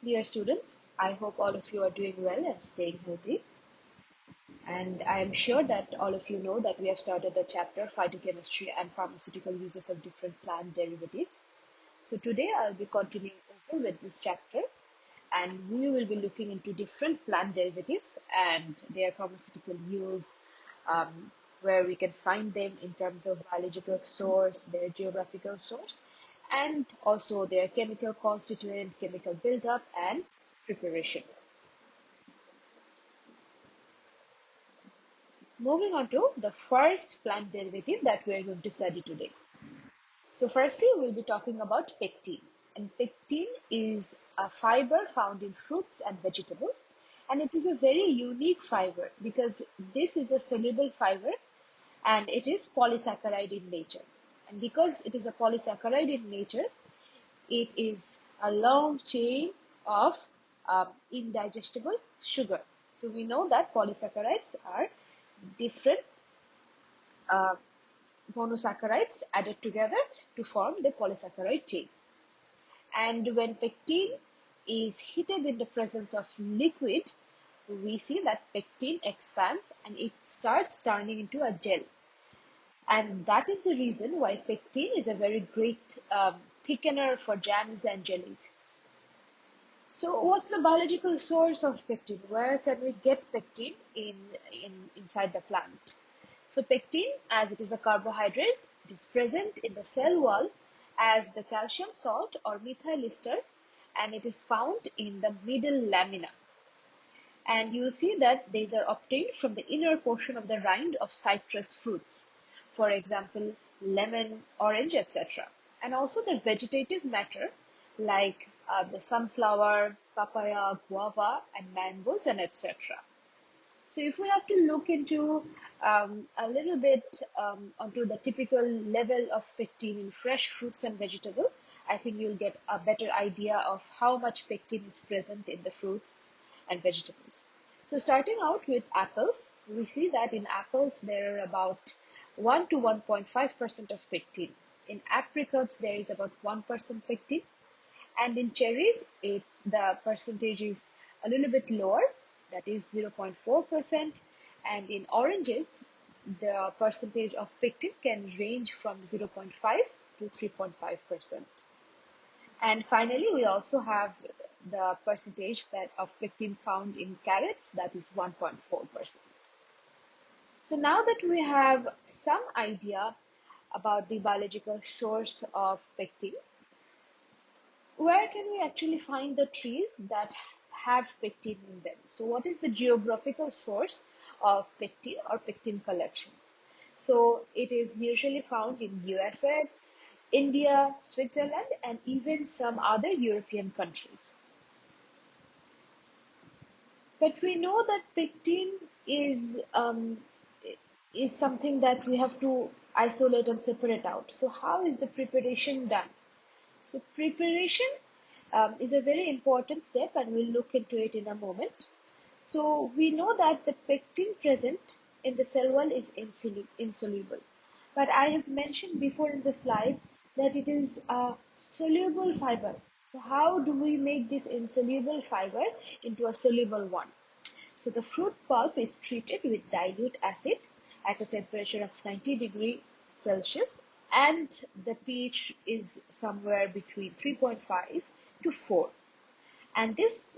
Dear students, I hope all of you are doing well and staying healthy. And I am sure that all of you know that we have started the chapter Phytochemistry and Pharmaceutical Uses of Different Plant Derivatives. So today I'll be continuing over with this chapter, and we will be looking into different plant derivatives and their pharmaceutical use, where we can find them in terms of biological source, their geographical source, and also their chemical constituent, chemical buildup, and preparation. Moving on to the first plant derivative that we are going to study today. So firstly, we'll be talking about pectin. And pectin is a fiber found in fruits and vegetables. And it is a very unique fiber because this is a soluble fiber and it is polysaccharide in nature. And because it is a polysaccharide in nature, it is a long chain of indigestible sugar. So we know that polysaccharides are different uh, monosaccharides added together to form the polysaccharide chain. And when pectin is heated in the presence of liquid, we see that pectin expands and it starts turning into a gel. And that is the reason why pectin is a very great thickener for jams and jellies. So what's the biological source of pectin? Where can we get pectin inside the plant? So pectin, as it is a carbohydrate, it is present in the cell wall as the calcium salt or methyl ester, and it is found in the middle lamina. And you will see that these are obtained from the inner portion of the rind of citrus fruits, for example, lemon, orange, etc. And also the vegetative matter like the sunflower, papaya, guava, and mangoes, and etc. So if we have to look into a little bit onto the typical level of pectin in fresh fruits and vegetables, I think you'll get a better idea of how much pectin is present in the fruits and vegetables. So starting out with apples, we see that in apples there are about 1 to 1.5% of pectin. In apricots there is about 1% pectin, and in cherries the percentage is a little bit lower, that is 0.4%, and in oranges the percentage of pectin can range from 0.5 to 3.5%. And finally we also have the percentage of pectin found in carrots, that is 1.4%. So now that we have some idea about the biological source of pectin, where can we actually find the trees that have pectin in them? So what is the geographical source of pectin or pectin collection? So it is usually found in USA, India, Switzerland, and even some other European countries. But we know that pectin is something that we have to isolate and separate out. So how is the preparation done? So preparation is a very important step, and we'll look into it in a moment. So we know that the pectin present in the cell wall is insoluble. But I have mentioned before in the slide that it is a soluble fiber. So how do we make this insoluble fiber into a soluble one? So the fruit pulp is treated with dilute acid at a temperature of 90 degrees Celsius, and the pH is somewhere between 3.5 to 4. And this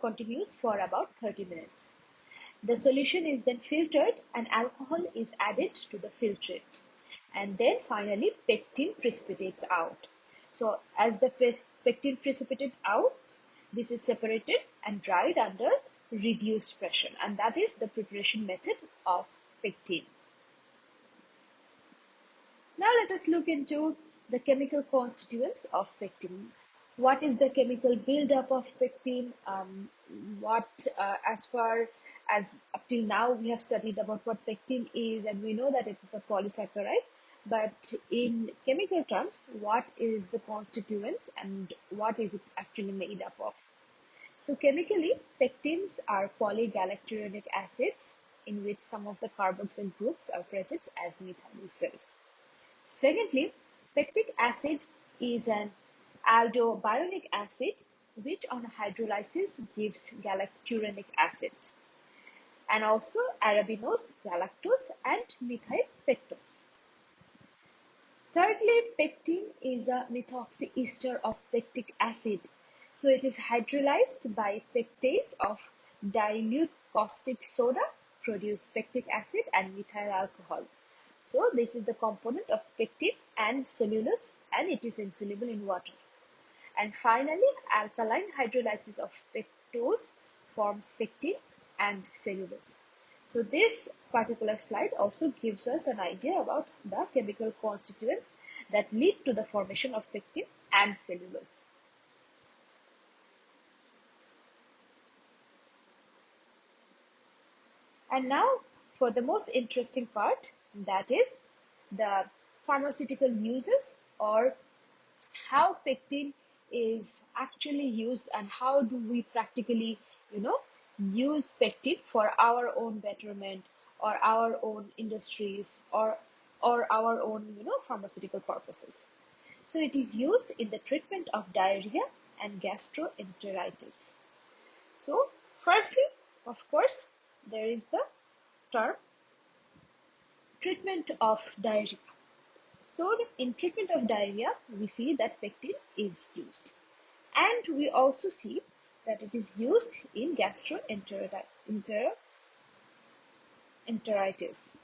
continues for about 30 minutes. The solution is then filtered and alcohol is added to the filtrate. And then finally pectin precipitates out. So as the pectin precipitates out, this is separated and dried under reduced pressure. And that is the preparation method of pectin. Now let us look into the chemical constituents of pectin. What is the chemical buildup of pectin? As far as up till now we have studied about what pectin is, and we know that it is a polysaccharide. But in chemical terms, what is the constituents and what is it actually made up of? So chemically, pectins are polygalacturonic acids in which some of the carboxyl groups are present as methyl esters. Secondly, pectic acid is an aldobionic acid which on hydrolysis gives galacturonic acid, and also arabinose, galactose, and methyl pectose. Thirdly, pectin is a methoxyester of pectic acid. So it is hydrolyzed by pectase of dilute caustic soda, produce pectic acid and methyl alcohol. So this is the component of pectin and cellulose, and it is insoluble in water. And finally, alkaline hydrolysis of pectose forms pectin and cellulose. So this particular slide also gives us an idea about the chemical constituents that lead to the formation of pectin and cellulose. And now for the most interesting part, that is the pharmaceutical uses, or how pectin is actually used and how do we practically, use pectin for our own betterment or our own industries or our own, pharmaceutical purposes. So it is used in the treatment of diarrhea and gastroenteritis. So firstly, of course, there is the term treatment of diarrhea. So in treatment of diarrhea, we see that pectin is used. And we also see that it is used in gastroenteritis.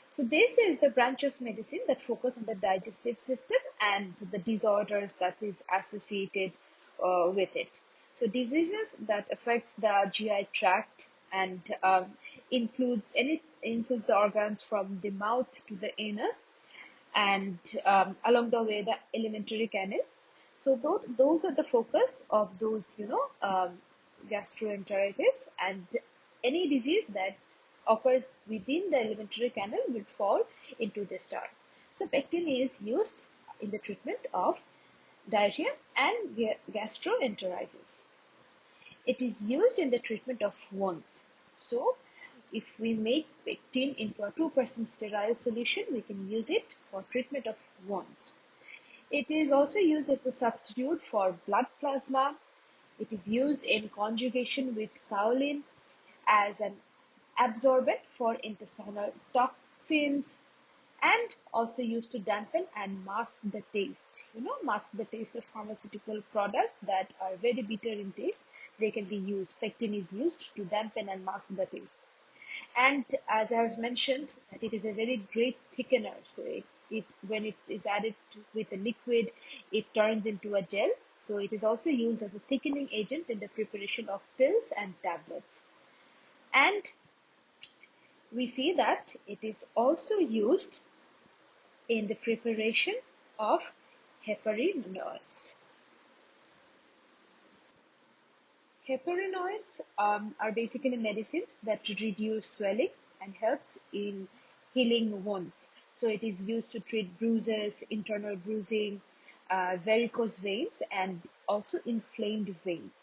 So this is the branch of medicine that focus on the digestive system and the disorders that is associated with it. So diseases that affects the GI tract and includes the organs from the mouth to the anus, and along the way the alimentary canal. So those are the focus of those, gastroenteritis, and any disease that occurs within the alimentary canal will fall into this term. So pectin is used in the treatment of diarrhea and gastroenteritis. It is used in the treatment of wounds. So if we make pectin into a 2% sterile solution, we can use it for treatment of wounds. It is also used as a substitute for blood plasma. It is used in conjugation with kaolin as an absorbent for intestinal toxins, and also used to dampen and mask the taste. Mask the taste of pharmaceutical products that are very bitter in taste. They can be used. Pectin is used to dampen and mask the taste. And as I have mentioned, that it is a very great thickener. So when it is added with a liquid, it turns into a gel. So it is also used as a thickening agent in the preparation of pills and tablets. And we see that it is also used in the preparation of heparinoids. Heparinoids are basically medicines that reduce swelling and helps in healing wounds. So it is used to treat bruises, internal bruising, varicose veins, and also inflamed veins.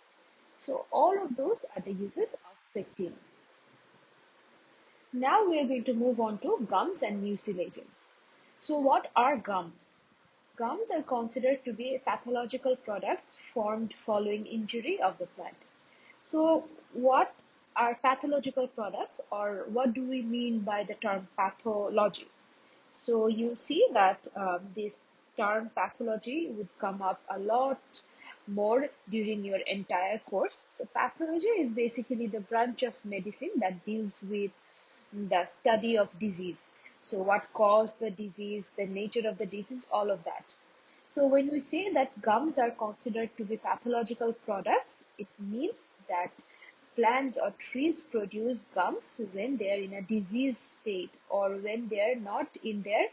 So all of those are the uses of pectin. Now we are going to move on to gums and mucilages. So what are gums? Gums are considered to be pathological products formed following injury of the plant. So what are pathological products, or what do we mean by the term pathology? So you see that this term pathology would come up a lot more during your entire course. So pathology is basically the branch of medicine that deals with the study of disease. So what caused the disease, the nature of the disease, all of that. So when we say that gums are considered to be pathological products, it means that plants or trees produce gums when they are in a disease state, or when they are not in their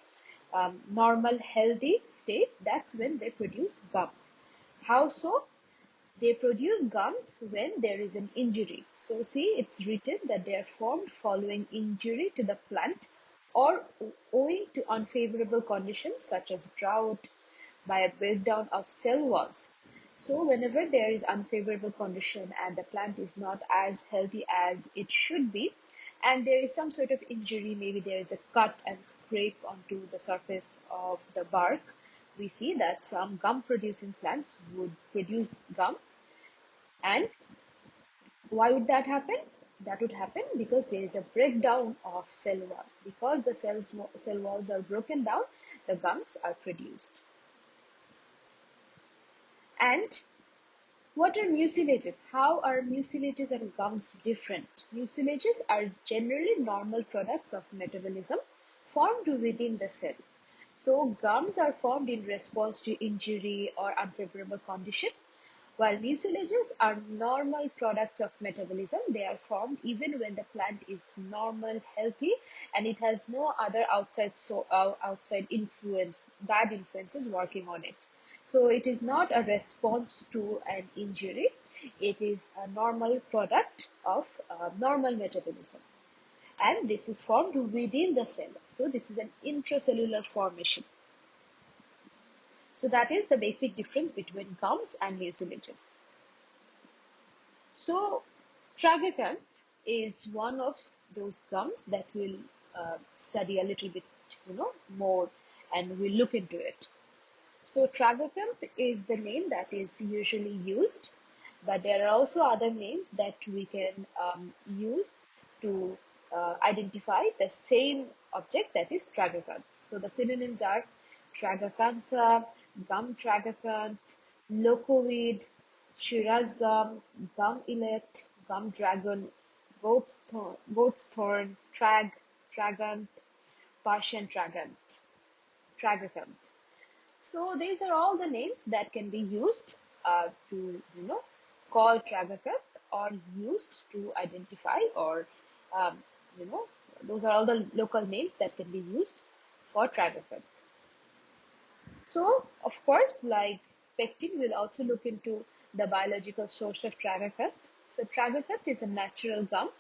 normal healthy state. That's when they produce gums. How so? They produce gums when there is an injury. So see, it's written that they are formed following injury to the plant or owing to unfavorable conditions such as drought, by a breakdown of cell walls. So whenever there is unfavorable condition and the plant is not as healthy as it should be, and there is some sort of injury, maybe there is a cut and scrape onto the surface of the bark, we see that some gum producing plants would produce gum. And why would that happen? That would happen because there is a breakdown of cell wall. Because the cell walls are broken down, the gums are produced. And what are mucilages? How are mucilages and gums different? Mucilages are generally normal products of metabolism formed within the cell. So gums are formed in response to injury or unfavorable condition, while mucilages are normal products of metabolism. They are formed even when the plant is normal, healthy, and it has no other outside influence, bad influences working on it. So it is not a response to an injury. It is a normal product of normal metabolism. And this is formed within the cell. So this is an intracellular formation. So that is the basic difference between gums and mucilages. So tragacanth is one of those gums that we'll study a little bit, more, and we'll look into it. So tragacanth is the name that is usually used, but there are also other names that we can use to identify the same object, that is tragacanth. So the synonyms are tragacantha, gum tragacanth, locoweed, Shiraz gum, gum elect, gum dragon, goat's thorn, tragacanth, Persian tragacanth. So these are all the names that can be used to call tragacanth, or used to identify, or um, you know those are all the local names that can be used for tragacanth. So of course, like pectin, we'll also look into the biological source of tragacanth. So tragacanth is a natural gum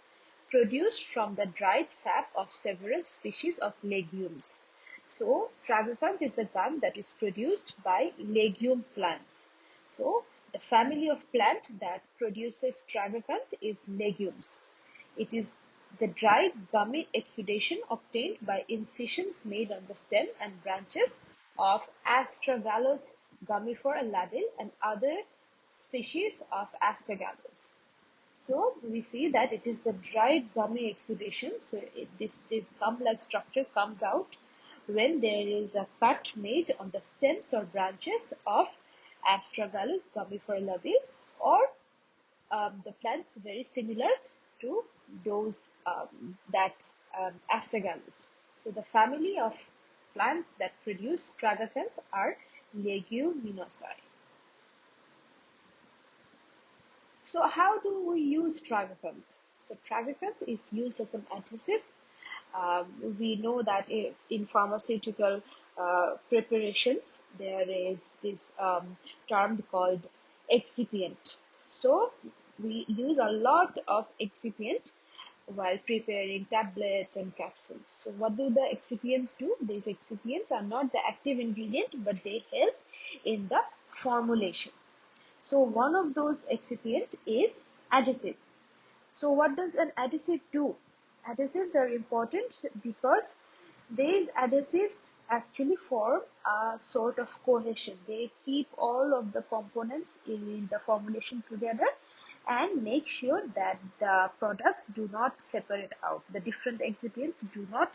produced from the dried sap of several species of legumes. So tragacanth is the gum that is produced by legume plants. So the family of plant that produces tragacanth is legumes. It is the dried gummy exudation obtained by incisions made on the stem and branches of Astragalus gummifer labile and other species of Astragalus. So we see that it is the dried gummy exudation. So this gum-like structure comes out when there is a cut made on the stems or branches of Astragalus gummifer labile, or the plants very similar to those Astragalus. So the family of plants that produce tragacanth are Leguminosae. So how do we use tragacanth? So tragacanth is used as an adhesive. We know that if in pharmaceutical preparations, there is this term called excipient. So we use a lot of excipient while preparing tablets and capsules. So what do the excipients do? These excipients are not the active ingredient, but they help in the formulation. So one of those excipient is adhesive. So what does an adhesive do? Adhesives are important because these adhesives actually form a sort of cohesion. They keep all of the components in the formulation together and make sure that the products do not separate out. The different excipients do not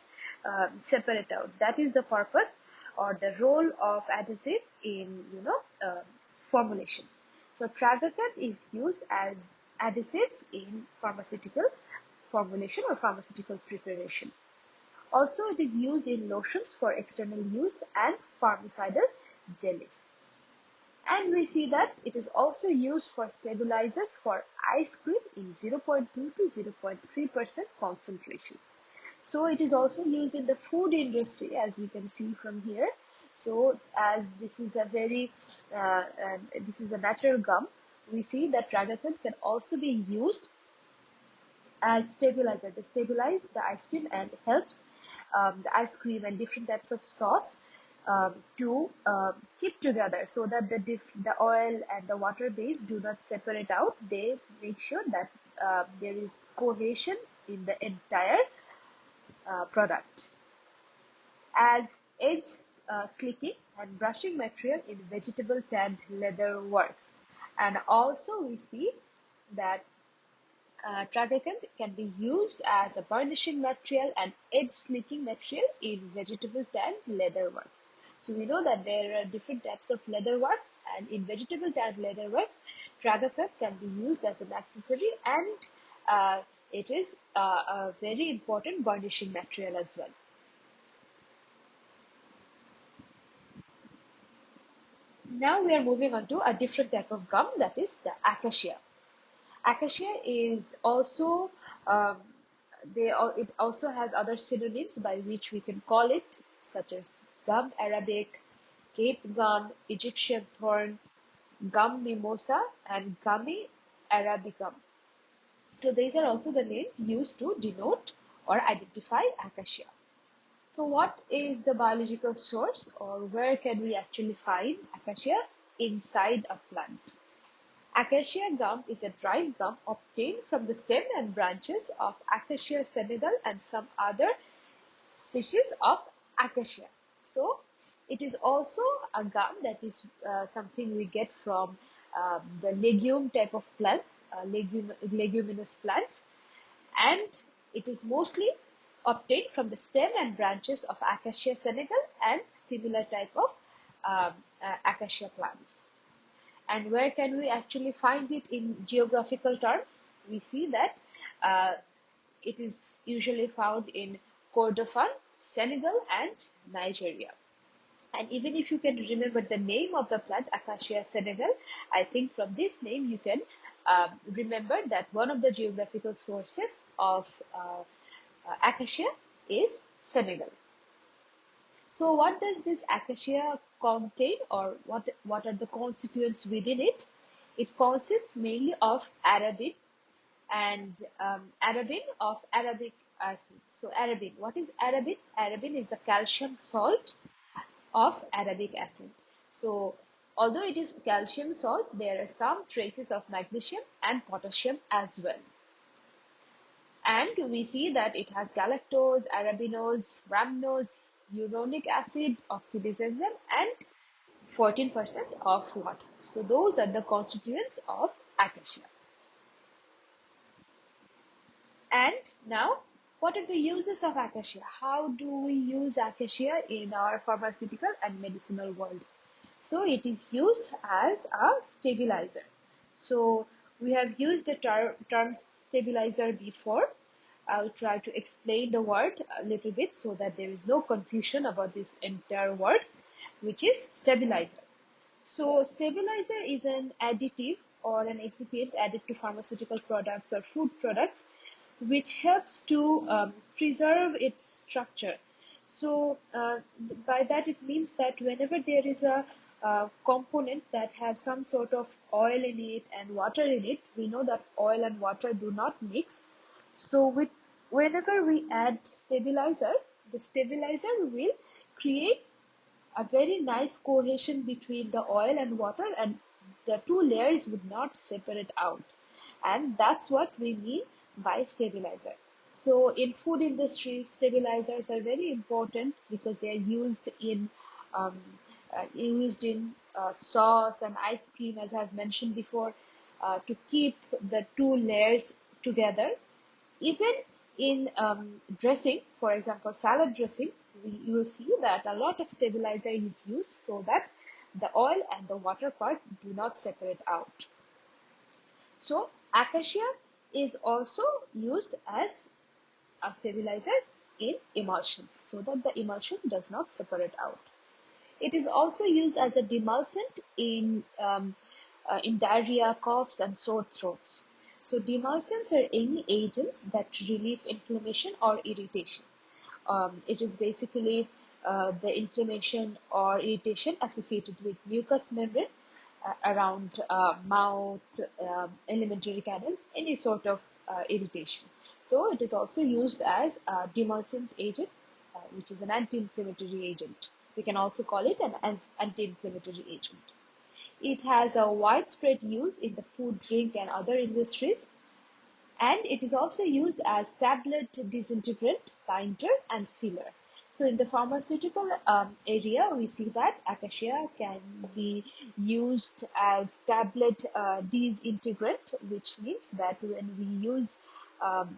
separate out. That is the purpose or the role of adhesive in formulation. So tragacanth is used as adhesives in pharmaceutical formulation or pharmaceutical preparation. Also, it is used in lotions for external use and spermicidal jellies. And we see that it is also used for stabilizers for ice cream in 0.2 to 0.3% concentration. So it is also used in the food industry, as we can see from here. So as this is a this is a natural gum, we see that tragacanth can also be used as stabilizer. They stabilize the ice cream and helps the ice cream and different types of sauce to keep together, so that the oil and the water base do not separate out. They make sure that there is cohesion in the entire product. As edge slicking and brushing material in vegetable tanned leather works. And also we see that tragacan can be used as a burnishing material and edge slicking material in vegetable tanned leather works. So we know that there are different types of leather works, and in vegetable tanned leather works, tragacan can be used as an accessory, and it is a very important burnishing material as well. Now we are moving on to a different type of gum, that is the acacia. Acacia is also it also has other synonyms by which we can call it, such as gum arabic, cape gum, Egyptian thorn, gum mimosa, and gummy arabicum. So these are also the names used to denote or identify acacia. So what is the biological source, or where can we actually find acacia inside a plant? Acacia gum is a dried gum obtained from the stem and branches of Acacia senegal and some other species of acacia. So it is also a gum that is something we get from the legume type of plants, leguminous plants, and it is mostly obtained from the stem and branches of Acacia senegal and similar type of acacia plants. And where can we actually find it in geographical terms? We see that it is usually found in Kordofan, Senegal, and Nigeria. And even if you can remember the name of the plant, Acacia senegal, I think from this name you can remember that one of the geographical sources of acacia is Senegal. So what does this acacia contain, or what are the constituents within it? It consists mainly of arabine and arabine of arabic acid. So arabine, what is arabine? Arabine is the calcium salt of arabic acid. So although it is calcium salt, there are some traces of magnesium and potassium as well. And we see that it has galactose, arabinose, rhamnose, uronic acid, oxidism, and 14% of water. So those are the constituents of acacia. And now, what are the uses of acacia? How do we use acacia in our pharmaceutical and medicinal world? So it is used as a stabilizer. So we have used the term stabilizer before. I'll try to explain the word a little bit so that there is no confusion about this entire word, which is stabilizer. So stabilizer is an additive or an excipient added to pharmaceutical products or food products, which helps to preserve its structure. So by that it means that whenever there is a component that has some sort of oil in it and water in it, we know that oil and water do not mix. So whenever we add stabilizer, the stabilizer will create a very nice cohesion between the oil and water, and the two layers would not separate out. And that's what we mean by stabilizer. So in food industries, stabilizers are very important because they are um, used in sauce and ice cream, as I've mentioned before, to keep the two layers together. Even in dressing, for example, salad dressing, you will see that a lot of stabilizer is used so that the oil and the water part do not separate out. So acacia is also used as a stabilizer in emulsions so that the emulsion does not separate out. It is also used as a demulcent in diarrhea, coughs, and sore throats. So demulcents are any agents that relieve inflammation or irritation. It is basically the inflammation or irritation associated with mucous membrane around mouth, alimentary canal, any sort of irritation. So it is also used as a demulcent agent, which is an anti-inflammatory agent. We can also call it an anti-inflammatory agent. It has a widespread use in the food, drink, and other industries. And it is also used as tablet disintegrant, binder, and filler. So in the pharmaceutical area, we see that acacia can be used as tablet disintegrant, which means that when we use um,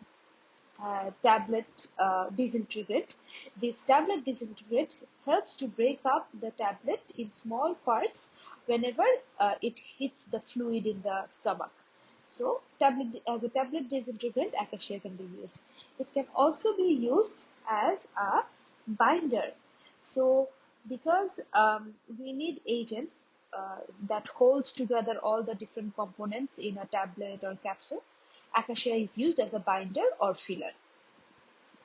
tablet disintegrate. This tablet disintegrate helps to break up the tablet in small parts whenever it hits the fluid in the stomach. So, as a tablet disintegrant, acacia can be used. It can also be used as a binder. So, because we need agents that holds together all the different components in a tablet or capsule, acacia is used as a binder or filler.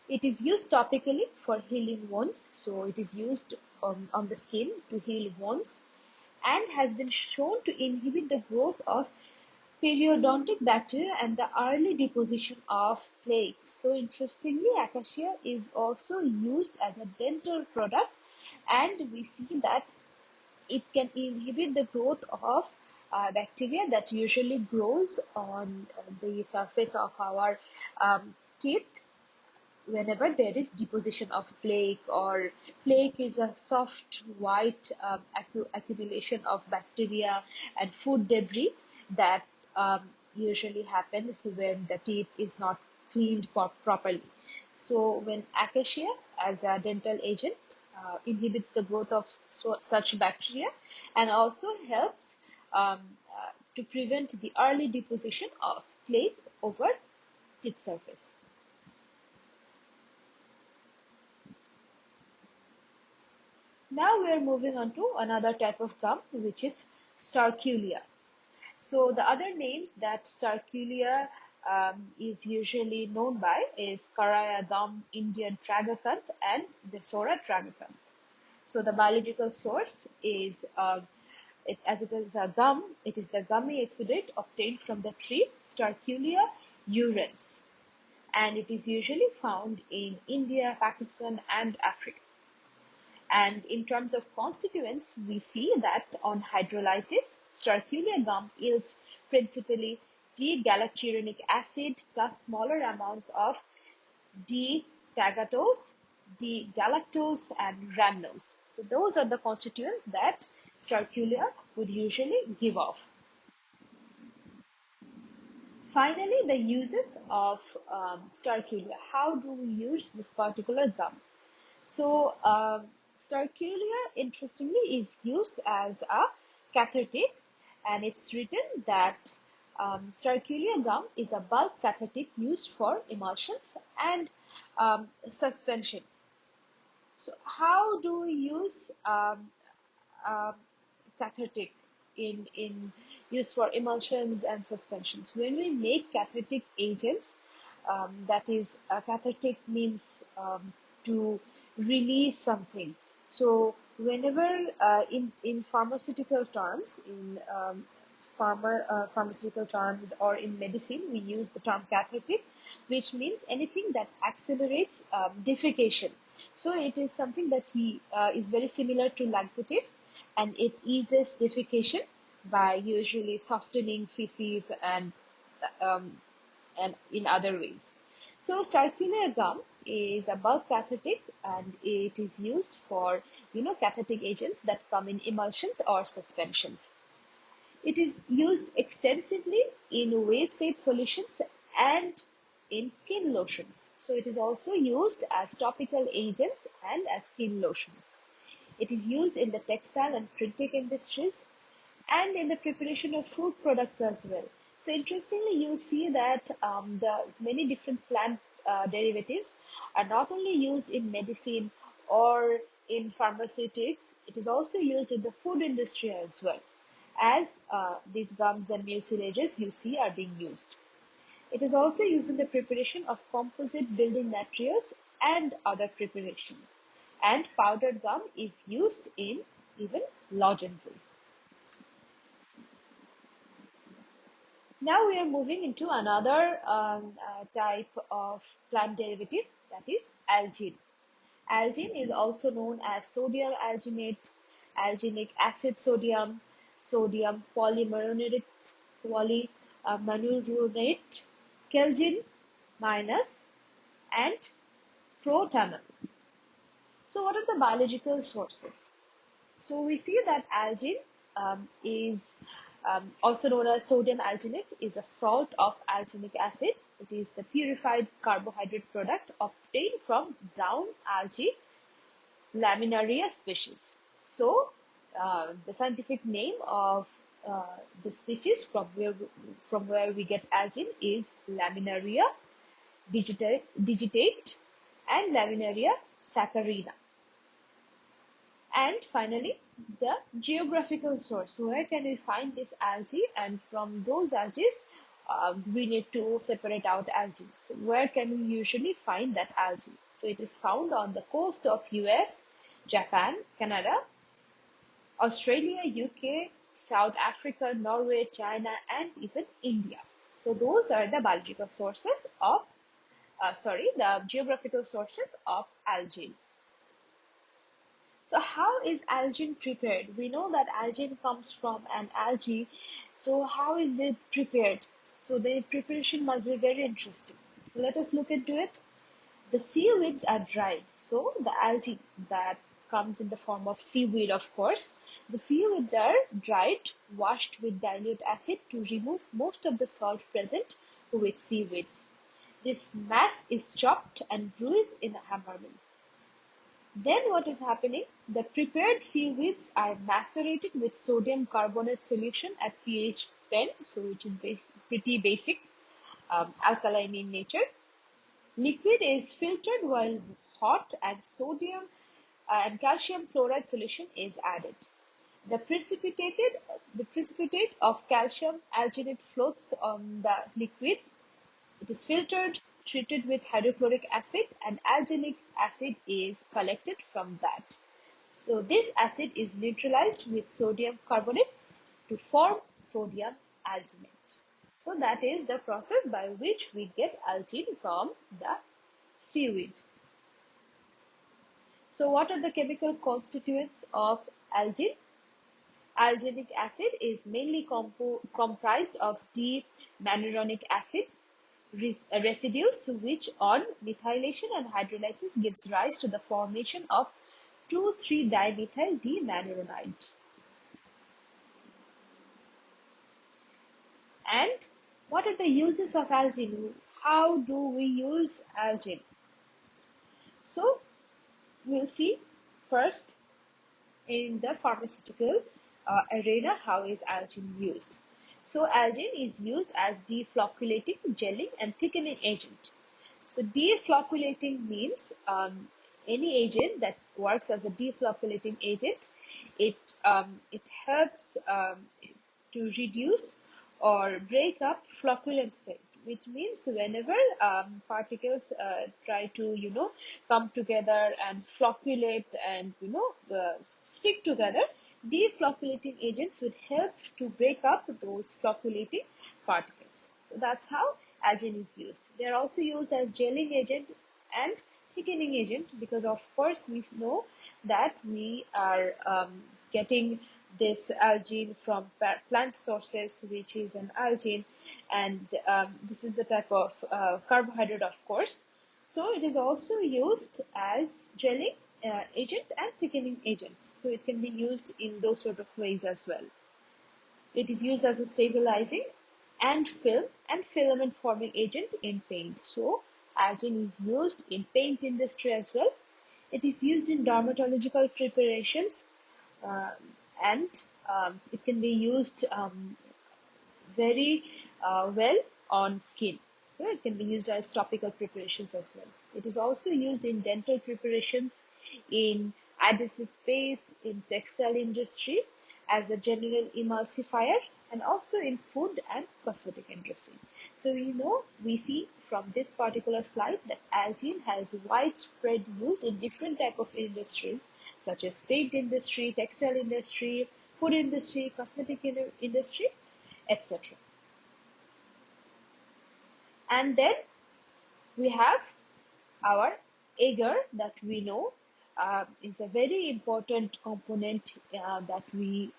It is used topically for healing wounds, so it is used on the skin to heal wounds, and has been shown to inhibit the growth of periodontic bacteria and the early deposition of plaque. So interestingly, acacia is also used as a dental product, and we see that it can inhibit the growth of bacteria that usually grows on the surface of our teeth whenever there is deposition of plaque, or plaque is a soft white accumulation of bacteria and food debris that usually happens when the teeth is not cleaned properly. So when acacia as a dental agent inhibits the growth of such bacteria, and also helps to prevent the early deposition of plaque over teeth surface. Now we are moving on to another type of gum, which is Starculia. So the other names that Starculia is usually known by is Caraya gum, Indian tragacanth, and Desora tragacanth. So the biological source is, as it is a gum, it is the gummy exudate obtained from the tree Starculia urens, and it is usually found in India, Pakistan, and Africa. And in terms of constituents, we see that on hydrolysis, Starculia gum yields principally D-galacturonic acid plus smaller amounts of D-tagatose, D-galactose, and rhamnose. So those are the constituents that Starculia would usually give off. Finally, the uses of Starculia. How do we use this particular gum? So, Starculia, interestingly, is used as a cathartic, and it's written that Starculia gum is a bulk cathartic used for emulsions and suspension. So, how do we use uh, cathartic in used for emulsions and suspensions? When we make cathartic agents, that is, cathartic means to release something. So whenever in pharmaceutical terms, in pharmaceutical terms or in medicine, we use the term cathartic, which means anything that accelerates defecation. So it is something that is very similar to laxative, and it eases defecation by usually softening feces um, and in other ways. So Starculia gum is a bulk cathartic, and it is used for cathartic agents that come in emulsions or suspensions. It is used extensively in wave-safe solutions and in skin lotions. So it is also used as topical agents and as skin lotions. It is used in the textile and printing industries and in the preparation of food products as well. So interestingly, you'll see that the many different plant derivatives are not only used in medicine or in pharmaceutics, it is also used in the food industry as well, as these gums and mucilages you see are being used. It is also used in the preparation of composite building materials and other preparation. And powdered gum is used in even lozenges. Now we are moving into another type of plant derivative, that is algin. Algin is also known as sodium alginate, alginic acid sodium, sodium polymeronate, polymeronate, Kelgin minus, and protanol. So what are the biological sources? So we see that algin is also known as sodium alginate, is a salt of alginic acid. It is the purified carbohydrate product obtained from brown algae Laminaria species. So the scientific name of the species from where we get algin is Laminaria digitate and Laminaria saccharina. And finally, the geographical source. Where can we find this algae? And from those algae, we need to separate out algae. So where can we usually find that algae? So it is found on the coast of US, Japan, Canada, Australia, UK, South Africa, Norway, China, and even India. So those are the biological sources of, the geographical sources of algae. So how is algin prepared? We know that algin comes from an algae. So how is it prepared? So the preparation must be very interesting. Let us look into it. The seaweeds are dried. So the algae that comes in the form of seaweed, of course, the seaweeds are dried, washed with dilute acid to remove most of the salt present with seaweeds. This mass is chopped and bruised in a hammer mill. Then what is happening? The prepared seaweeds are macerated with sodium carbonate solution at pH 10, so which is pretty basic, alkaline in nature. Liquid is filtered while hot and sodium and calcium chloride solution is added. The precipitate of calcium alginate floats on the liquid. It is filtered, treated with hydrochloric acid, and alginic acid is collected from that. So this acid is neutralized with sodium carbonate to form sodium alginate. So that is the process by which we get algin from the seaweed. So what are the chemical constituents of algin? Alginic acid is mainly comprised of D-mannuronic acid residues which on methylation and hydrolysis gives rise to the formation of 2,3-dimethyl D-mannuronide. And what are the uses of algin? How do we use algin? So we'll see first in the pharmaceutical arena how is algin used. So algin is used as deflocculating, gelling and thickening agent. So deflocculating means any agent that works as a deflocculating agent. It helps to reduce or break up flocculant state, which means whenever particles try to come together and flocculate and stick together, deflocculating agents would help to break up those flocculating particles. So that's how algin is used. They are also used as gelling agent and thickening agent, because of course we know that we are getting this algin from plant sources, which is an algin, and this is the type of carbohydrate, of course. So it is also used as gelling agent and thickening agent. So it can be used in those sort of ways as well. It is used as a stabilizing and film and filament forming agent in paint. So algin is used in paint industry as well. It is used in dermatological preparations and it can be used very well on skin. So it can be used as topical preparations as well. It is also used in dental preparations, in adhesive paste, in textile industry as a general emulsifier, and also in food and cosmetic industry. So we see from this particular slide that algin has widespread use in different type of industries such as paint industry, textile industry, food industry, cosmetic industry, etc. And then we have our agar that we know is a very important component that we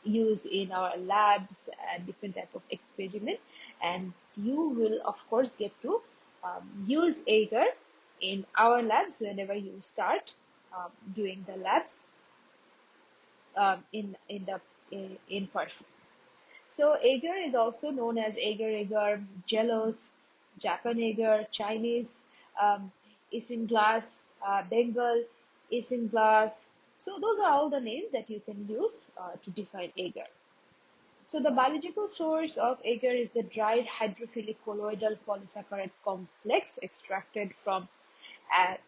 use in our labs and different type of experiment, and you will of course get to use agar in our labs whenever you start doing the labs in person. So agar is also known as agar-agar, Jealous, Japan agar, Chinese, isinglass, Bengal, isinglass. So those are all the names that you can use to define agar. So the biological source of agar is the dried hydrophilic colloidal polysaccharide complex extracted from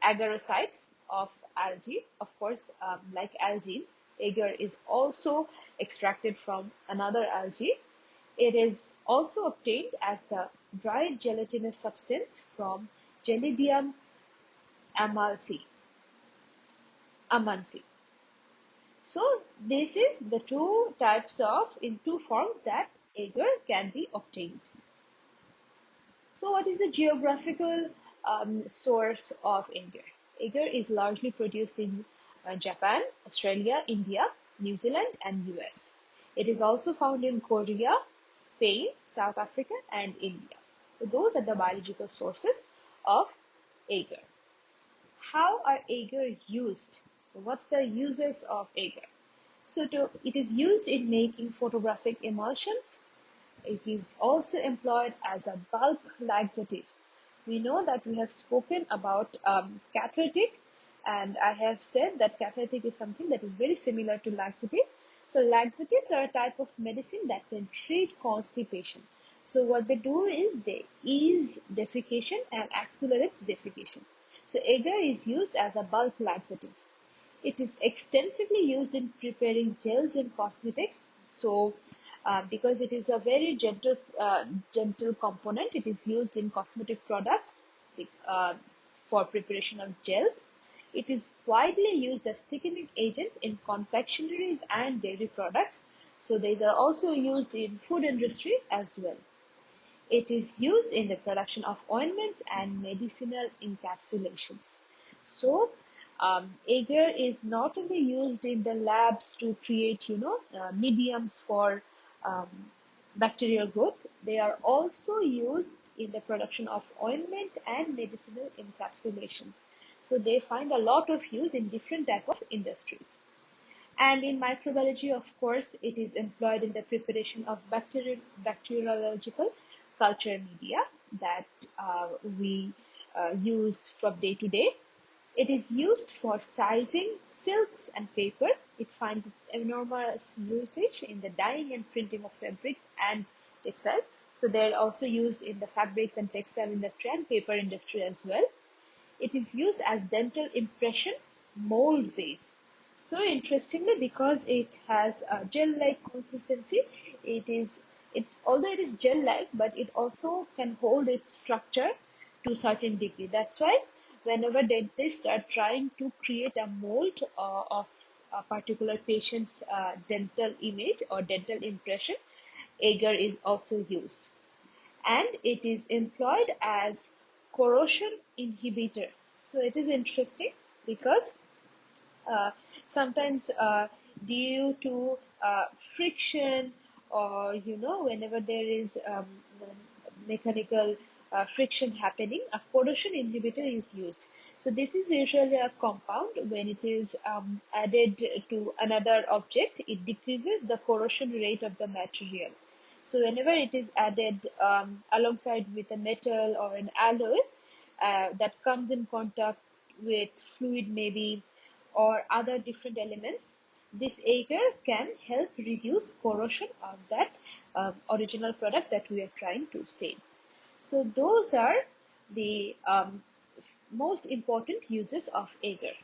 agarosites of algae. Of course, like algae, agar is also extracted from another algae. It is also obtained as the dried gelatinous substance from Gelidium amalsi. amansi. So this is the two types of, in two forms that agar can be obtained. So what is the geographical source of agar? Agar is largely produced in Japan, Australia, India, New Zealand, and US. It is also found in Korea, Spain, South Africa, and India. So those are the biological sources of agar. How are agar used? So what's the uses of agar? So it is used in making photographic emulsions. It is also employed as a bulk laxative. We know that we have spoken about cathartic, and I have said that cathartic is something that is very similar to laxative. So laxatives are a type of medicine that can treat constipation. So what they do is they ease defecation and accelerates defecation. So agar is used as a bulk laxative. It is extensively used in preparing gels in cosmetics. So, because it is a very gentle component, it is used in cosmetic products uh, for preparation of gels. It is widely used as thickening agent in confectioneries and dairy products. So these are also used in food industry as well. It is used in the production of ointments and medicinal encapsulations. So, agar is not only used in the labs to create, mediums for um, bacterial growth. They are also used in the production of ointment and medicinal encapsulations. So they find a lot of use in different type of industries. And in microbiology, of course, it is employed in the preparation of bacteriological culture media that we use from day to day. It is used for sizing silks and paper. It finds its enormous usage in the dyeing and printing of fabrics and textile. So they're also used in the fabrics and textile industry and paper industry as well. It is used as dental impression mold base. So interestingly, because it has a gel-like consistency, although it is gel-like, but it also can hold its structure to a certain degree. That's why whenever dentists are trying to create a mold of a particular patient's dental image or dental impression, agar is also used. And it is employed as corrosion inhibitor. So it is interesting because uh, sometimes due to friction, or whenever there is mechanical friction happening, a corrosion inhibitor is used. So this is usually a compound. When it is added to another object, it decreases the corrosion rate of the material. So whenever it is added alongside with a metal or an alloy that comes in contact with fluid maybe, or other different elements, this agar can help reduce corrosion of that original product that we are trying to save. So those are the most important uses of agar.